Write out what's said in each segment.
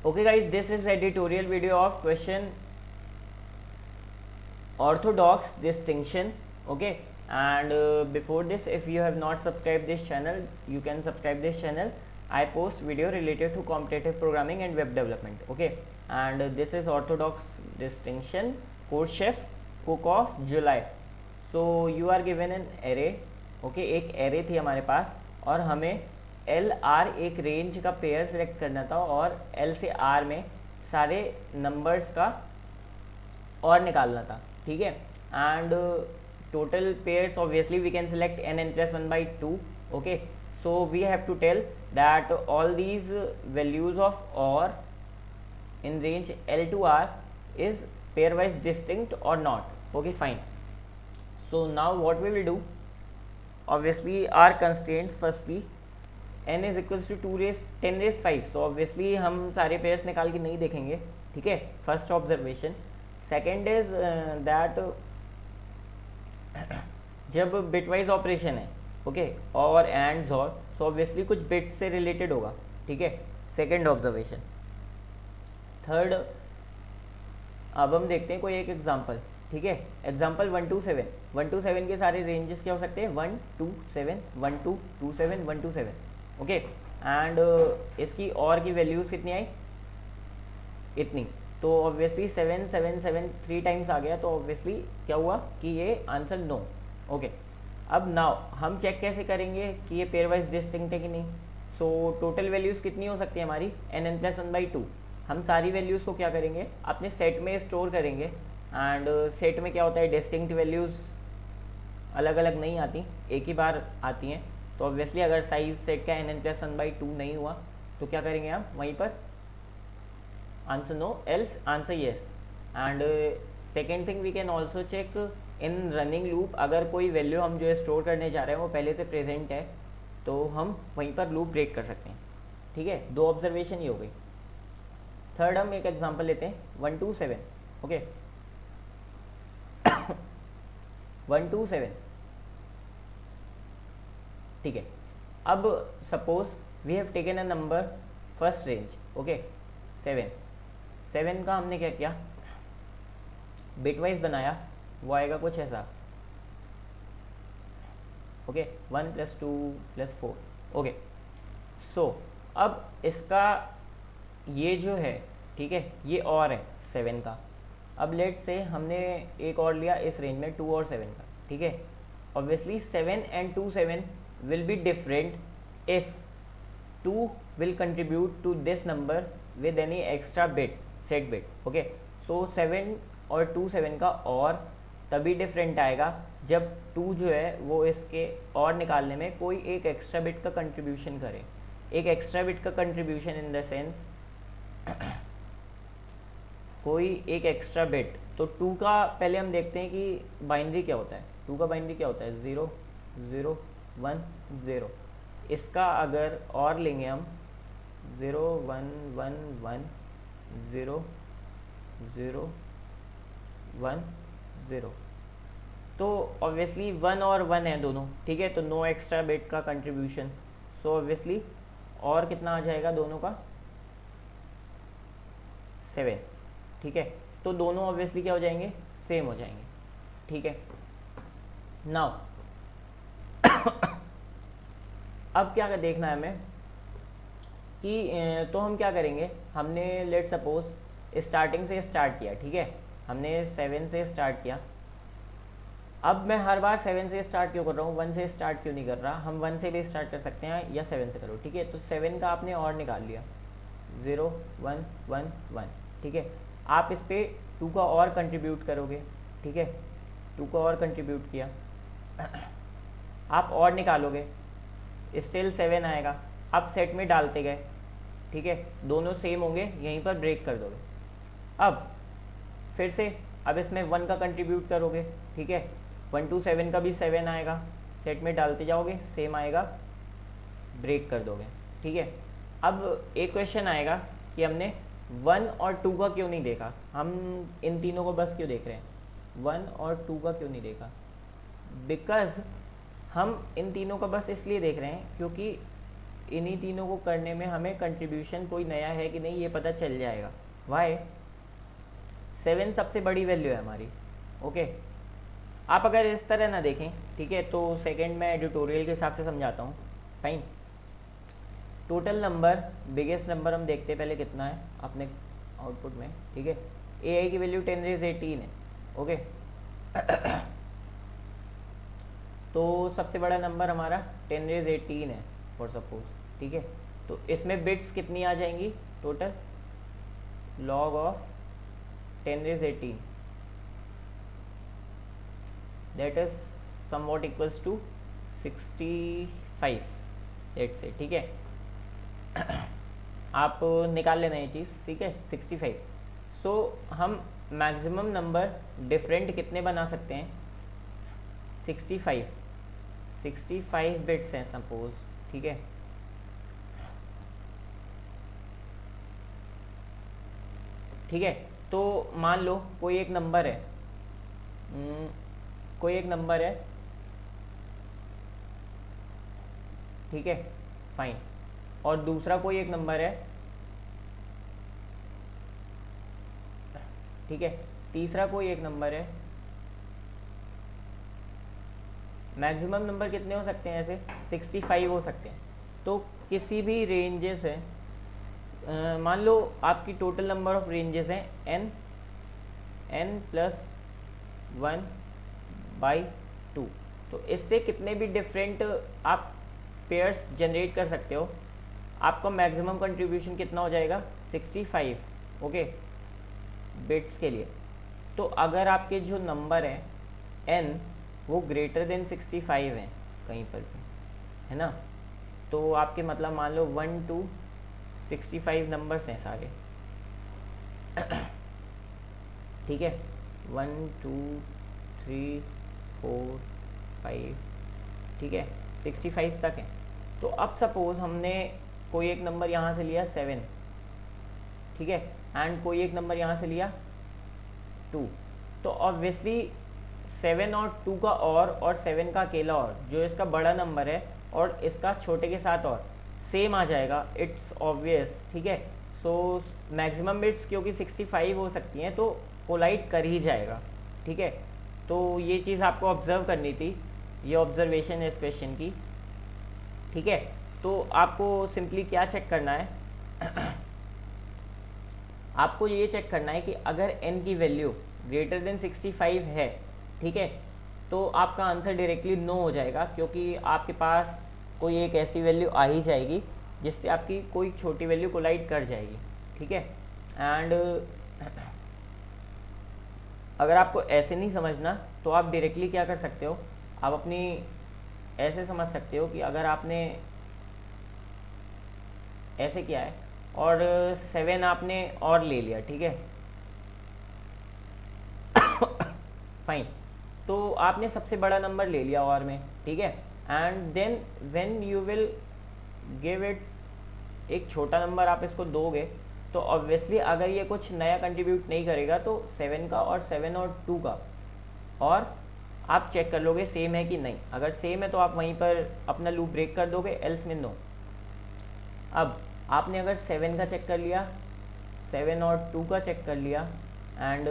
Okay guys, this is editorial video of question orthodox distinction. Okay, and before this, if you have not subscribed this channel, you can subscribe this channel. I post video related to competitive programming and web development. Okay, and this is orthodox distinction course chef cook of July. So you are given an array. Okay, एक array थी हमारे पास और हमें L R एक range का pair select करना था और एल से आर में सारे नंबर्स का और निकालना था. ठीक है, and total pairs obviously we can select n n plus one by two. Okay, so we have to tell that all these values of और in range L to R is pairwise distinct or not. Okay, fine. So now what we will do, obviously our constraints, firstly n is equals to 2 raise 10 raise 5. So obviously हम सारे pairs निकाल के नहीं देखेंगे. ठीक है, first observation. Second is that जब bitwise operation है, ओके, और एंड्स और, सो ऑब्वियसली कुछ बिट्स से रिलेटेड होगा. ठीक है, सेकेंड ऑब्जर्वेशन. थर्ड, अब हम देखते हैं कोई एक एग्जांपल. ठीक है, एग्जांपल 1 to 7. 1 to 7 के सारे रेंजेस क्या हो सकते हैं? 1 2 7, 1 2 2 7, 1 2 7. ओके, एंड इसकी और की वैल्यूज़ कितनी आई? इतनी. तो ऑब्वियसली 7 7 7 3 टाइम्स आ गया, तो ऑब्वियसली क्या हुआ कि ये आंसर नो. ओके, अब नाउ हम चेक कैसे करेंगे कि ये पेयर वाइज डिस्टिंक्ट है कि नहीं. सो टोटल वैल्यूज़ कितनी हो सकती है हमारी? N n plus one by two. हम सारी वैल्यूज़ को क्या करेंगे? अपने सेट में स्टोर करेंगे. एंड सेट में क्या होता है, डिस्टिंक्ट वैल्यूज़ अलग अलग नहीं आती, एक ही बार आती हैं. तो ऑब्वियसली अगर साइज सेट का n n plus one by two नहीं हुआ तो क्या करेंगे हम? वहीं पर answer no, else answer yes. And second thing we can also check in running loop. अगर कोई वैल्यू हम जो है स्टोर करने जा रहे हैं वो पहले से प्रेजेंट है तो हम वहीं पर लूप ब्रेक कर सकते हैं. ठीक है, दो ऑब्जर्वेशन ही हो गई. थर्ड हम एक एग्जांपल लेते हैं 1 to 7. Okay, 1 to 7. ठीक है, अब suppose we have taken a number first range. Okay, 7 का हमने क्या किया? बिटवाइज बनाया. वो आएगा कुछ ऐसा. ओके, 1 + 2 + 4. ओके, सो अब इसका ये जो है, ठीक है, ये और है 7 का. अब लेट से हमने एक और लिया इस रेंज में 2 और 7 का. ठीक है, obviously 7 and 2 7 will be different if 2 will contribute to this number with any extra bit, set bit. Okay, so 7 और 2 7 का और तभी डिफरेंट आएगा जब 2 जो है वो इसके और निकालने में कोई एक एक्स्ट्रा बिट का कंट्रीब्यूशन करे. एक एक्स्ट्रा बिट का कंट्रीब्यूशन इन द सेंस कोई एक एक्स्ट्रा बिट. तो 2 का पहले हम देखते हैं कि बाइनरी क्या होता है. 2 का बाइनरी क्या होता है? 0 0 1 0. इसका अगर और लेंगे हम 0 1 1 1 0 0 1 0, तो ऑब्वियसली 1 और 1 है दोनों. ठीक है, तो नो एक्स्ट्रा बिट का कंट्रीब्यूशन. सो ऑब्वियसली और कितना आ जाएगा दोनों का? 7. ठीक है, तो दोनों ऑब्वियसली क्या हो जाएंगे? सेम हो जाएंगे. ठीक है, नाउ अब क्या देखना है हमें कि तो हम क्या करेंगे? हमने लेट सपोज स्टार्टिंग से स्टार्ट किया. ठीक है, हमने 7 से स्टार्ट किया. अब मैं हर बार 7 से स्टार्ट क्यों कर रहा हूँ? 1 से स्टार्ट क्यों नहीं कर रहा? हम 1 से भी स्टार्ट कर सकते हैं या 7 से करो. ठीक है, तो 7 का आपने और निकाल लिया 0 1 1 1. ठीक है, आप इस पर 2 का और कंट्रीब्यूट करोगे. ठीक है, 2 का और कंट्रीब्यूट किया, आप और निकालोगे, स्टिल 7 आएगा. आप सेट में डालते गए. ठीक है, दोनों सेम होंगे, यहीं पर ब्रेक कर दोगे. अब फिर से अब इसमें 1 का कंट्रीब्यूट करोगे. ठीक है, 1 to 7 का भी 7 आएगा, सेट में डालते जाओगे, सेम आएगा, ब्रेक कर दोगे. ठीक है, अब एक क्वेश्चन आएगा कि हमने 1 और 2 का क्यों नहीं देखा? हम इन तीनों को बस क्यों देख रहे हैं? 1 और 2 का क्यों नहीं देखा? बिकॉज हम इन तीनों का बस इसलिए देख रहे हैं क्योंकि इन्हीं तीनों को करने में हमें कंट्रीब्यूशन कोई नया है कि नहीं ये पता चल जाएगा। वाई 7 सबसे बड़ी वैल्यू है हमारी। ओके, आप अगर इस तरह ना देखें, ठीक है, तो सेकंड में एडिटोरियल के हिसाब से समझाता हूँ। Fine, total number, biggest number हम देखते हैं पहले कितना है अपने आउटपुट में, ठीक है। ए आई की वैल्यू 10 रेज 18 है। ओके तो सबसे बड़ा नंबर हमारा 10 रेज 18 है फॉर सपोज, ठीक है। तो इसमें बिट्स कितनी आ जाएंगी total, log of 10 raise 18 that is somewhat equals to 65 let's say, ठीक है। आप निकाल लेना ये चीज़, ठीक है, 65। सो हम मैक्सिमम नंबर डिफरेंट कितने बना सकते हैं, 65 बिट्स हैं सपोज, ठीक है। ठीक है, तो मान लो कोई एक नंबर है, ठीक है, फाइन, और दूसरा कोई एक नंबर है, ठीक है, तीसरा कोई एक नंबर है। मैक्सिमम नंबर कितने हो सकते हैं ऐसे, 65 हो सकते हैं। तो किसी भी रेंजेस है, मान लो आपकी टोटल नंबर ऑफ रेंजेस हैं n + 1/2। तो इससे कितने भी डिफरेंट आप पेयर्स जनरेट कर सकते हो। आपका मैक्सिमम कंट्रीब्यूशन कितना हो जाएगा, 65, ओके, बिट्स के लिए। तो अगर आपके जो नंबर हैं n वो ग्रेटर देन 65 हैं कहीं पर भी, है ना, तो आपके मतलब मान लो 1 to 65 नंबर्स हैं सारे, ठीक है, 1 2 3 4 5, ठीक है, 65 तक है। तो अब सपोज हमने कोई एक नंबर यहाँ से लिया 7, ठीक है, एंड कोई एक नंबर यहाँ से लिया 2, तो ऑब्वियसली 7 और 2 का और 7 का अकेला और, जो इसका बड़ा नंबर है और इसका छोटे के साथ और सेम आ जाएगा, इट्स ऑब्वियस, ठीक है। सो मैक्सिमम बिट्स क्योंकि 65 हो सकती हैं तो कोलाइड कर ही जाएगा, ठीक है। तो ये चीज़ आपको ऑब्जर्व करनी थी, ये ऑब्जर्वेशन है इस क्वेश्चन की, ठीक है। तो आपको सिंपली क्या चेक करना है आपको ये चेक करना है कि अगर n की वैल्यू ग्रेटर देन 65 है, ठीक है, तो आपका आंसर डायरेक्टली नो हो जाएगा, क्योंकि आपके पास कोई एक ऐसी वैल्यू आ ही जाएगी जिससे आपकी कोई छोटी वैल्यू कोलाइड कर जाएगी, ठीक है। एंड अगर आपको ऐसे नहीं समझना तो आप डायरेक्टली क्या कर सकते हो, आप अपनी ऐसे समझ सकते हो कि अगर आपने ऐसे किया है और 7 आपने और ले लिया, ठीक है, फाइन, तो आपने सबसे बड़ा नंबर ले लिया और में, ठीक है, and then when you will give it एक छोटा नंबर आप इसको दोगे, तो ऑब्वियसली अगर ये कुछ नया कंट्रीब्यूट नहीं करेगा तो 7 का और 7 और 2 का और आप चेक कर लोगे सेम है कि नहीं। अगर सेम है तो आप वहीं पर अपना लूप ब्रेक कर दोगे, एल्स में नो। अब आपने अगर 7 का चेक कर लिया, 7 और 2 का चेक कर लिया, एंड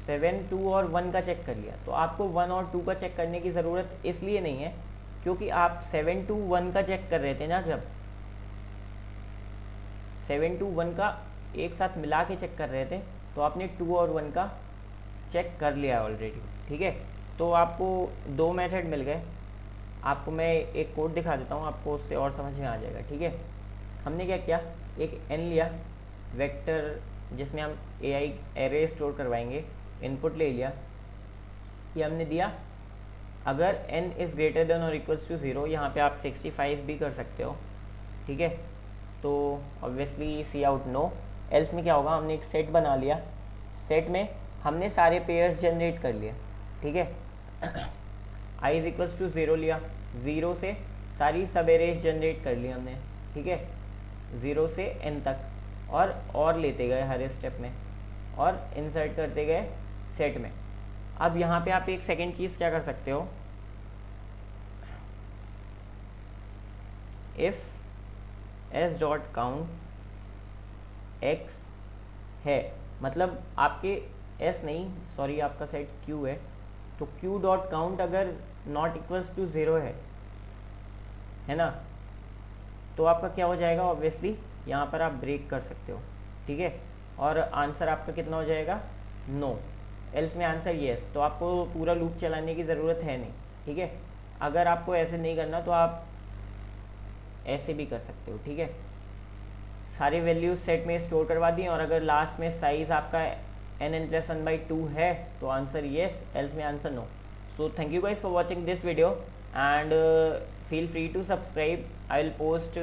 7 2 और 1 का चेक कर लिया, तो आपको 1 और 2 का चेक करने की ज़रूरत इसलिए नहीं है क्योंकि आप 7 2 1 का चेक कर रहे थे ना, जब 7 2 1 का एक साथ मिला के चेक कर रहे थे, तो आपने 2 और 1 का चेक कर लिया ऑलरेडी, ठीक है। तो आपको दो मेथड मिल गए। आपको मैं एक कोड दिखा देता हूँ, आपको उससे और समझ में आ जाएगा, ठीक है। हमने क्या किया, एक n लिया वेक्टर जिसमें हम AI एरे स्टोर करवाएंगे, इनपुट ले लिया, ये हमने दिया। अगर n इज़ ग्रेटर देन और इक्वल्स टू 0, यहाँ पे आप 65 भी कर सकते हो, ठीक है। तो ऑब्वियसली सी आउट नो, एल्स में क्या होगा, हमने एक सेट बना लिया, सेट में हमने सारे पेयर्स जनरेट कर लिए, ठीक है। i इज इक्वल्स टू 0 लिया, 0 से सारी सब एरेज जनरेट कर ली हमने, ठीक है, 0 से n तक, और लेते गए हर स्टेप में और इंसर्ट करते गए सेट में। अब यहाँ पे आप एक सेकेंड चीज़ क्या कर सकते हो, if S dot count x है, मतलब आपके एस नहीं, सॉरी आपका सेट क्यू है, तो क्यू डॉट काउंट अगर नॉट इक्वल्स टू ज़ीरो है ना, तो आपका क्या हो जाएगा, ऑब्वियसली यहाँ पर आप ब्रेक कर सकते हो, ठीक है। और आंसर आपका कितना हो जाएगा, नो। एल्स में आंसर येस, तो आपको पूरा लूप चलाने की ज़रूरत है नहीं, ठीक है। अगर आपको ऐसे नहीं करना तो आप ऐसे भी कर सकते हो, ठीक है। सारे वैल्यूज सेट में स्टोर करवा दिए, और अगर लास्ट में साइज आपका n+1/2 है तो आंसर येस, एल्स में answer no. So thank you guys for watching this video and feel free to subscribe. I will post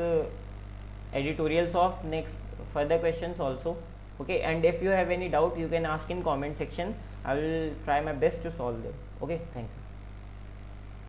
editorials of next further questions also, okay, and if you have any doubt you can ask in comment section. I will try my best to solve them. Okay, thank you.